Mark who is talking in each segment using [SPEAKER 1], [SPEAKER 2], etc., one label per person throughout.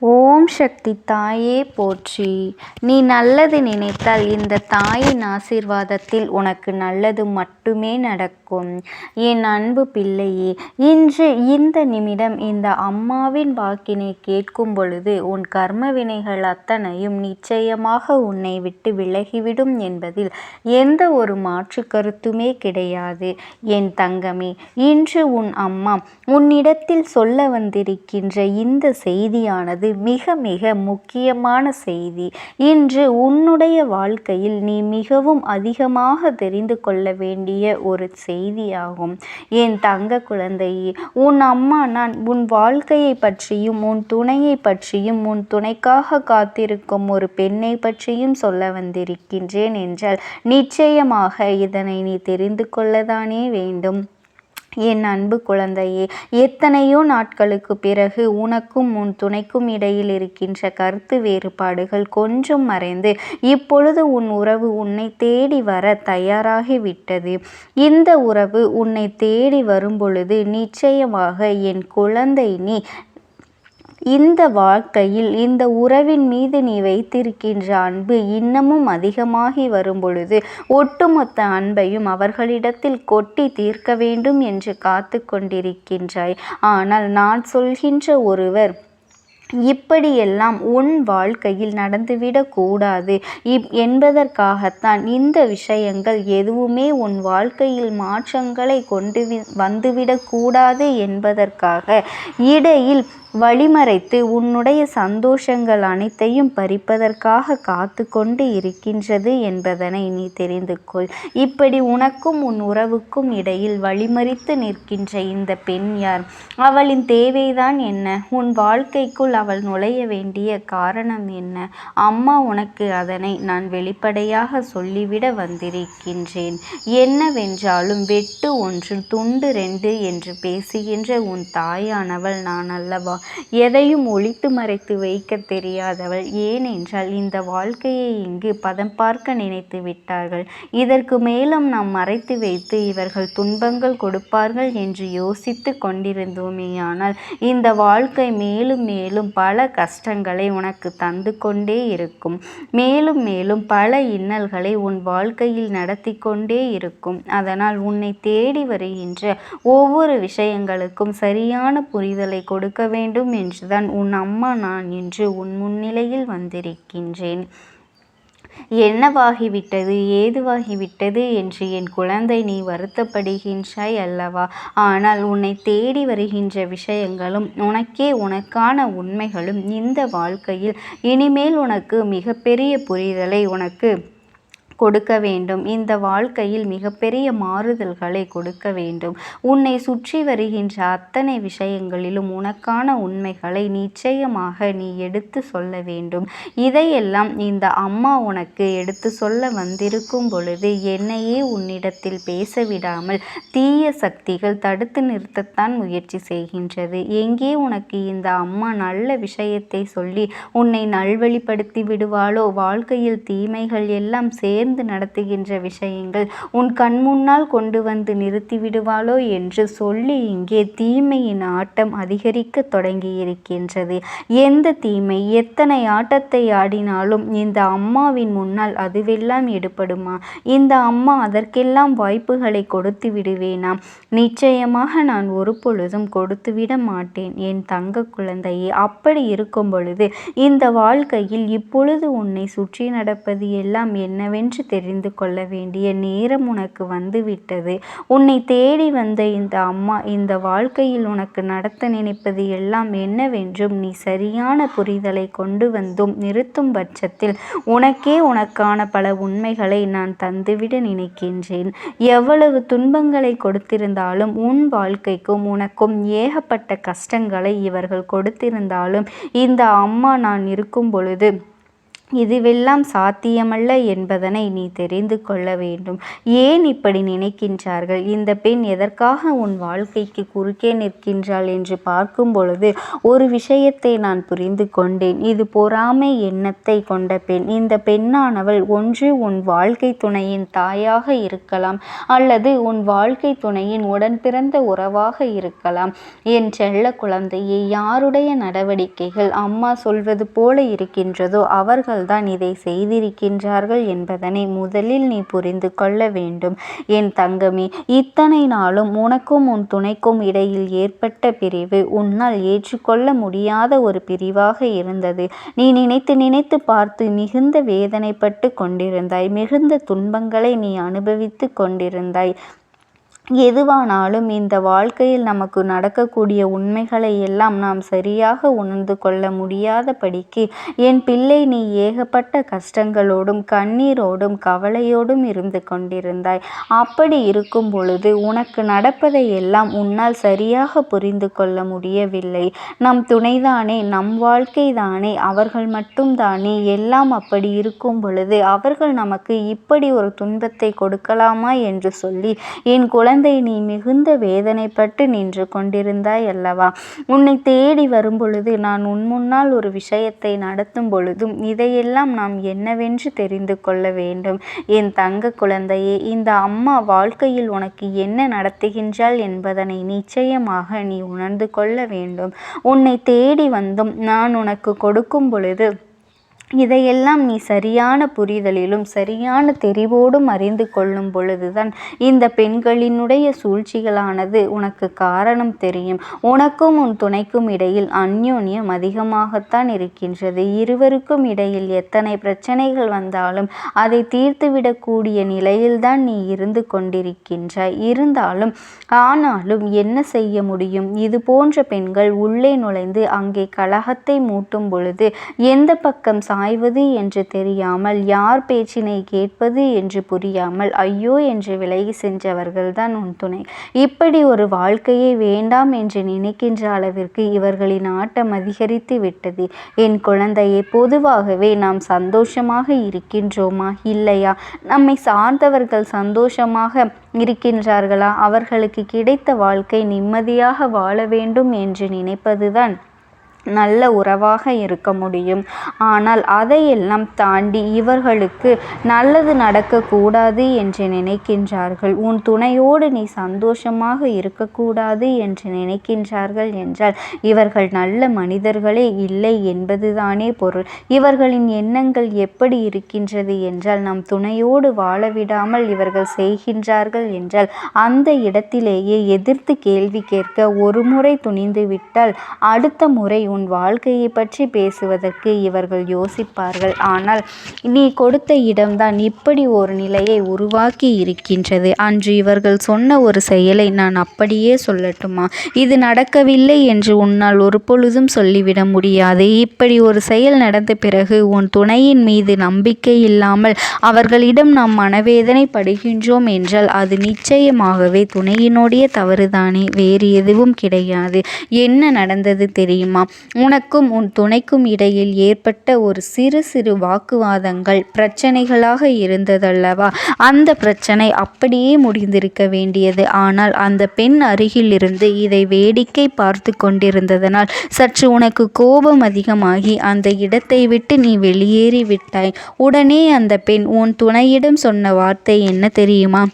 [SPEAKER 1] ஓம் சக்தி தாயே போற்றி. நீ நல்லது நினைத்தால் இந்த தாயின் ஆசீர்வாதத்தில் உனக்கு நல்லது மட்டுமே நடக்கும். என் அன்பு பிள்ளையே, இன்று இந்த நிமிடம் இந்த அம்மாவின் வாக்கினை கேட்கும் பொழுது உன் கர்ம வினைகள் அத்தனையும் நிச்சயமாக உன்னை விட்டு விலகிவிடும் என்பதில் எந்த ஒரு மாற்று கருத்துமே கிடையாது. என் தங்கமே, இன்று உன் அம்மா உன்னிடத்தில் சொல்ல வந்திருக்கின்ற இந்த செய்தியானது மிக மிக முக்கியமான செய்தி. இன்று உன்னுடைய வாழ்க்கையில் நீ மிகவும் அதிகமாக தெரிந்து கொள்ள வேண்டிய ஒரு செய்தியாகும். என் தங்க குழந்தையே, உன் அம்மா நான் உன் வாழ்க்கையை பற்றியும் உன் துணையை பற்றியும் உன் துணைக்காக காத்திருக்கும் ஒரு பெண்ணை பற்றியும் சொல்ல வந்திருக்கின்றேன் என்றால் நிச்சயமாக இதனை நீ தெரிந்து கொள்ளதானே வேண்டும். என் அன்பு குழந்தையே, எத்தனையோ நாட்களுக்கு பிறகு உனக்கும் உன் துணைக்கும் இடையில் இருக்கின்ற கருத்து வேறுபாடுகள் கொஞ்சம் மறைந்து இப்பொழுது உன் உறவு உன்னை தேடி வர தயாராகிவிட்டது. இந்த உறவு உன்னை தேடி வரும் பொழுது நிச்சயமாக என் குழந்தை, நீ இந்த வாழ்க்கையில் இந்த உறவின் மீது நீ வைத்திருக்கின்ற அன்பு இன்னமும் அதிகமாகி வரும் பொழுது ஒட்டுமொத்த அன்பையும் அவர்களிடத்தில் கொட்டி தீர்க்க வேண்டும் என்று காத்து கொண்டிருக்கின்றாய். ஆனால் நான் சொல்கின்ற ஒருவர் இப்படியெல்லாம் உன் வாழ்க்கையில் நடந்துவிடக்கூடாது என்பதற்காகத்தான் இந்த விஷயங்கள் எதுவுமே உன் வாழ்க்கையில் மாற்றங்களை கொண்டு வந்துவிடக்கூடாது என்பதற்காக இடையில் வழிமறைத்து உன்னுடைய சந்தோஷங்கள் அனைத்தையும் பறிப்பதற்காக காத்து கொண்டு இருக்கின்றது என்பதனை நீ தெரிந்து கொள். இப்படி உனக்கும் உன் உறவுக்கும் இடையில் வழிமறித்து நிற்கின்ற இந்த பெண் யார்? அவளின் தேவைதான் என்ன? உன் வாழ்க்கைக்குள் அவள் நுழைய வேண்டிய காரணம் என்ன? அம்மா உனக்கு அதனை நான் வெளிப்படையாக சொல்லிவிட வந்திருக்கின்றேன். என்னவென்றாலும் வெட்டு ஒன்று துண்டு ரெண்டு என்று பேசுகின்ற உன் தாயானவள் நான் அல்லவா? எதையும் ஒளித்து மறைத்து வைக்க தெரியாதவள். ஏனென்றால் இந்த வாழ்க்கையை இங்கு பதம் பார்க்க நினைத்து விட்டார்கள். இதற்கு மேலும் நாம் மறைத்து வைத்து இவர்கள் துன்பங்கள் கொடுப்பார்கள் என்று யோசித்து கொண்டிருந்தோமேயானால் இந்த வாழ்க்கை மேலும் மேலும் பல கஷ்டங்களை உனக்கு தந்து கொண்டே இருக்கும். மேலும் மேலும் பல இன்னல்களை உன் வாழ்க்கையில் நடத்தி கொண்டே இருக்கும். அதனால் உன்னை தேடி வருகின்ற ஒவ்வொரு விஷயங்களுக்கும் சரியான புரிதலை கொடுக்க வேண்டும் என்றுதான் உன் அம்மா நான் இன்று உன் முன்னிலையில் வந்திருக்கின்றேன். என்னவாகிவிட்டது, ஏதுவாகிவிட்டது என்று என் குழந்தை நீ வருத்தப்படுகின்றாய் அல்லவா? ஆனால் உன்னை தேடி வருகின்ற விஷயங்களும் உனக்கே உனக்கான உண்மைகளும் இந்த வாழ்க்கையில் இனிமேல் உனக்கு மிகப்பெரிய புரிதலை உனக்கு கொடுக்க வேண்டும். இந்த வாழ்க்கையில் மிகப்பெரிய மாறுதல்களை கொடுக்க வேண்டும். உன்னை சுற்றி வருகின்ற அத்தனை விஷயங்களிலும் உனக்கான உண்மைகளை நிச்சயமாக நீ எடுத்து சொல்ல வேண்டும். இதையெல்லாம் இந்த அம்மா உனக்கு எடுத்து சொல்ல வந்திருக்கும் பொழுது என்னையே உன்னிடத்தில் பேச விடாமல் தீய சக்திகள் தடுத்து நிறுத்தத்தான் முயற்சி செய்கின்றது. எங்கே உனக்கு இந்த அம்மா நல்ல விஷயத்தை சொல்லி உன்னை நல்வழிப்படுத்தி விடுவாளோ, வாழ்க்கையில் தீமைகள் எல்லாம் சேர்ந்து நடத்துகின்ற விஷயங்கள் உன் கண் முன்னால் கொண்டு வந்து நிறுத்தி விடுவாளோ என்று சொல்லி இங்கே தீமையின் ஆட்டம் அதிகரிக்க தொடங்கி இருக்கின்றது. எந்த தீமை எத்தனை ஆட்டத்தை ஆடினாலும் இந்த அம்மாவின் முன்னால் அதுவெல்லாம் எடுபடுமா? இந்த அம்மா அதற்கெல்லாம் வாய்ப்புகளை கொடுத்து விடுவேனா? நிச்சயமாக நான் ஒரு பொழுதும் கொடுத்துவிட மாட்டேன் என் தங்க குழந்தையே. அப்படி இருக்கும் பொழுது இந்த வாழ்க்கையில் இப்பொழுது உன்னை சுற்றி நடப்பது எல்லாம் என்னவென்று தெரிந்து கொள்ள வேண்டிய நேரம் உனக்கு வந்துவிட்டது. உன்னை தேடி வந்த இந்த அம்மா இந்த வாழ்க்கையில் உனக்கு நடத்த நினைப்பது எல்லாம் என்னவென்றும் நீ சரியான புரிதலை கொண்டு வந்தும் நிறுத்தும் பட்சத்தில் உனக்கே உனக்கான பல உண்மைகளை நான் தந்துவிட நினைக்கின்றேன். எவ்வளவு துன்பங்களை கொடுத்திருந்தாலும் உன் வாழ்க்கைக்கும் உனக்கும் ஏகப்பட்ட கஷ்டங்களை இவர்கள் கொடுத்திருந்தாலும் இந்த அம்மா நான் இருக்கும் பொழுது இதுவெல்லாம் சாத்தியமல்ல என்பதனை நீ தெரிந்து கொள்ள வேண்டும். ஏன் இப்படி நினைக்கின்றார்கள்? இந்த பெண் எதற்காக உன் வாழ்க்கைக்கு குறுக்கே நிற்கின்றாள் என்று பார்க்கும் பொழுது ஒரு விஷயத்தை நான் புரிந்து கொண்டேன். இது பொறாமை எண்ணத்தை கொண்ட பெண். இந்த பெண்ணானவள் ஒன்று உன் வாழ்க்கை துணையின் தாயாக இருக்கலாம், அல்லது உன் வாழ்க்கை துணையின் உடன் பிறந்த உறவாக இருக்கலாம். என் செல்ல குழந்தையை, யாருடைய நடவடிக்கைகள் அம்மா சொல்வது போல இருக்கின்றதோ அவர்கள் தான் இதை செய்திருக்கின்றார்கள் என்பதனை முதலில் நீ புரிந்து கொள்ள வேண்டும். என் தங்கமே, இத்தனை நாளும் உனக்கும் உன் துணைக்கும் இடையில் ஏற்பட்ட பிரிவு உன்னால் ஏற்றுக்கொள்ள முடியாத ஒரு பிரிவாக இருந்தது. நீ நினைத்து நினைத்து பார்த்து மிகுந்த வேதனைப்பட்டு கொண்டிருந்தாய். மிகுந்த துன்பங்களை நீ அனுபவித்து கொண்டிருந்தாய். எதுவானாலும் இந்த வாழ்க்கையில் நமக்கு நடக்கக்கூடிய உண்மைகளை எல்லாம் நாம் சரியாக உணர்ந்து கொள்ள முடியாதபடிக்கு என் பிள்ளை, நீ ஏகப்பட்ட கஷ்டங்களோடும் கண்ணீரோடும் கவலையோடும் இருந்து கொண்டிருந்தாய். அப்படி இருக்கும் பொழுது உனக்கு நடப்பதை எல்லாம் உன்னால் சரியாக புரிந்து கொள்ள முடியவில்லை. நம் துணைதானே, நம் வாழ்க்கை தானே, அவர்கள் மட்டும் தானே எல்லாம். அப்படி இருக்கும் பொழுது அவர்கள் நமக்கு இப்படி ஒரு துன்பத்தை கொடுக்கலாமா என்று சொல்லி என் குழந்தை, நீ மிகுந்த வேதனைப்பட்டு நின்று கொண்டிருந்தாய் அல்லவா? உன்னை தேடி வரும் பொழுது, நான் உன் முன்னால் ஒரு விஷயத்தை நடத்தும் பொழுதும் இதையெல்லாம் நாம் என்னவென்று தெரிந்து கொள்ள வேண்டும். என் தங்க குழந்தையே, இந்த அம்மா வாழ்க்கையில் உனக்கு என்ன நடத்துகின்றாள் என்பதனை நிச்சயமாக நீ உணர்ந்து கொள்ள வேண்டும். உன்னை தேடி வந்தும் நான் உனக்கு கொடுக்கும் பொழுது இதையெல்லாம் நீ சரியான புரிதலிலும் சரியான தெரிவோடும் அறிந்து கொள்ளும் பொழுதுதான் இந்த பெண்களினுடைய சூழ்ச்சிகளானது உனக்கு காரணம் தெரியும். உனக்கும் உன் துணைக்கும் இடையில் அந்யோன்யம் அதிகமாகத்தான் இருக்கின்றது. இருவருக்கும் இடையில் எத்தனை பிரச்சனைகள் வந்தாலும் அதை தீர்த்துவிடக்கூடிய நிலையில்தான் நீ இருந்து கொண்டிருக்கின்றாய். ஆனாலும் என்ன செய்ய முடியும்? இது போன்ற பெண்கள் உள்ளே நுழைந்து அங்கே கலகத்தை மூட்டும் பொழுது எந்த பக்கம் சாய்வது என்று தெரியாமல், யார் பேச்சினை கேட்பது என்று புரியாமல் ஐயோ என்று விலகி சென்றவர்கள்தான் உன் துணை. இப்படி ஒரு வாழ்க்கையை வேண்டாம் என்று நினைக்கின்ற அளவிற்கு இவர்களின் ஆட்டம் அதிகரித்து விட்டது. என் குழந்தையை, பொதுவாகவே நாம் சந்தோஷமாக இருக்கின்றோமா இல்லையா? நம்மை சார்ந்தவர்கள் சந்தோஷமாக இருக்கின்றார்களா? அவர்களுக்கு கிடைத்த வாழ்க்கை நிம்மதியாக வாழ வேண்டும் என்று நினைப்பதுதான் நல்ல உறவாக இருக்க முடியும். ஆனால் அதையெல்லாம் தாண்டி இவர்களுக்கு நல்லது நடக்கக்கூடாது என்று நினைக்கின்றார்கள். உன் துணையோடு நீ சந்தோஷமாக இருக்கக்கூடாது என்று நினைக்கின்றார்கள் என்றால் இவர்கள் நல்ல மனிதர்களே இல்லை என்பதுதானே பொருள். இவர்களின் எண்ணங்கள் எப்படி இருக்கின்றது என்றால், நம் துணையோடு வாழவிடாமல் இவர்கள் செய்கின்றார்கள் என்றால் அந்த இடத்திலேயே எதிர்த்து கேள்வி கேட்க ஒரு முறை துணிந்து விட்டால் அடுத்த முறை உன் வாழ்க்கையை பற்றி பேசுவதற்கு இவர்கள் யோசிப்பார்கள். ஆனால் நீ கொடுத்த இடம்தான் இப்படி ஒரு நிலையை உருவாக்கி இருக்கின்றது. அன்று இவர்கள் சொன்ன ஒரு செயலை நான் அப்படியே சொல்லட்டுமா? இது நடக்கவில்லை என்று உன்னால் ஒரு பொழுதும் சொல்லிவிட முடியாது. இப்படி ஒரு செயல் நடந்த பிறகு உன் துணையின் மீது நம்பிக்கை இல்லாமல் அவர்களிடம் நாம் மனவேதனை படுகின்றோம் என்றால் அது நிச்சயமாகவே துணையினுடைய தவறுதானே, வேறு எதுவும் கிடையாது. என்ன நடந்தது தெரியுமா? உனக்கும் உன் துணைக்கும் இடையில் ஏற்பட்ட ஒரு சிறு சிறு வாக்குவாதங்கள் பிரச்சனைகளாக இருந்ததல்லவா? அந்த பிரச்சனை அப்படியே முடிந்திருக்க வேண்டியது. ஆனால் அந்த பெண் அருகில் இருந்து இதை வேடிக்கை பார்த்து கொண்டிருந்ததனால் சற்று உனக்கு கோபம் அதிகமாகி அந்த இடத்தை விட்டு நீ வெளியேறி விட்டாய். உடனே அந்த பெண் உன் துணையிடம் சொன்ன வார்த்தை என்ன தெரியுமா?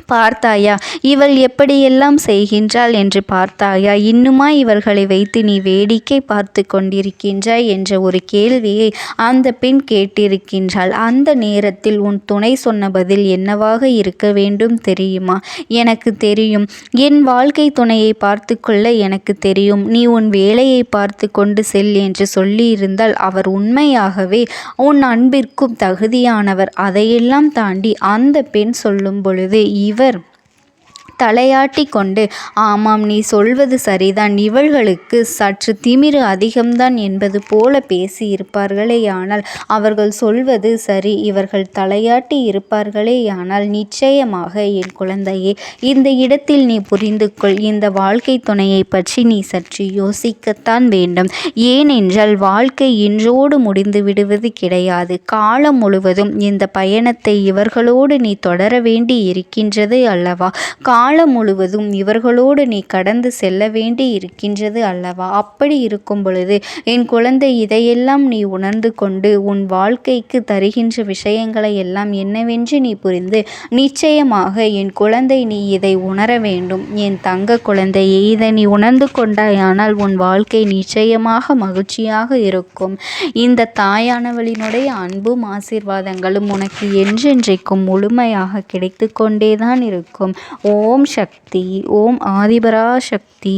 [SPEAKER 1] பார்த்தாயா இவள் எப்படியெல்லாம் செய்கின்றாள் என்று பார்த்தாயா? இன்னுமா இவர்களை வைத்து நீ வேடிக்கை பார்த்து கொண்டிருக்கின்றாய் என்ற ஒரு கேள்வியை அந்த பெண் கேட்டிருக்கின்றாள். அந்த நேரத்தில் உன் துணை சொன்ன பதில் என்னவாக இருக்க வேண்டும் தெரியுமா? எனக்கு தெரியும், என் வாழ்க்கை துணையை பார்த்து கொள்ள எனக்கு தெரியும், நீ உன் வேலையை பார்த்து கொண்டு செல் என்று சொல்லியிருந்தால் அவர் உண்மையாகவே உன் அன்பிற்கும் தகுதியானவர். அதையெல்லாம் தாண்டி அந்த பெண் சொல்லும் பொழுது இவர் தலையாட்டி கொண்டு, ஆமாம், நீ சொல்வது சரிதான், இவர்களுக்கு சற்று திமிரு அதிகம்தான் என்பது போல பேசியிருப்பார்களேயானால் அவர்கள் சொல்வது சரி, இவர்கள் தலையாட்டி இருப்பார்களேயானால் நிச்சயமாக என் குழந்தையே, இந்த இடத்தில் நீ புரிந்து கொள், இந்த வாழ்க்கை துணையை பற்றி நீ சற்று யோசிக்கத்தான் வேண்டும். ஏனென்றால் வாழ்க்கை இன்றோடு முடிந்து விடுவது கிடையாது. காலம் முழுவதும் இந்த பயணத்தை இவர்களோடு நீ தொடர வேண்டி இருக்கின்றது அல்லவா? காலம் முழுவதும் இவர்களோடு நீ கடந்து செல்ல வேண்டி இருக்கின்றது அல்லவா? அப்படி இருக்கும் பொழுது என் குழந்தை, இதையெல்லாம் நீ உணர்ந்து கொண்டு உன் வாழ்க்கைக்கு தருகின்ற விஷயங்களை எல்லாம் என்னவென்று நீ புரிந்து, நிச்சயமாக என் குழந்தை நீ இதை உணர வேண்டும். என் தங்க குழந்தையே, இதை நீ உணர்ந்து கொண்டாயானால் உன் வாழ்க்கை நிச்சயமாக மகிழ்ச்சியாக இருக்கும். இந்த தாயானவளினுடைய அன்பும் ஆசீர்வாதங்களும் உனக்கு என்றென்றைக்கும் முழுமையாக கிடைத்து கொண்டேதான் இருக்கும். ஓம் சக்தி. ஓம் ஆதிபரா சக்தி.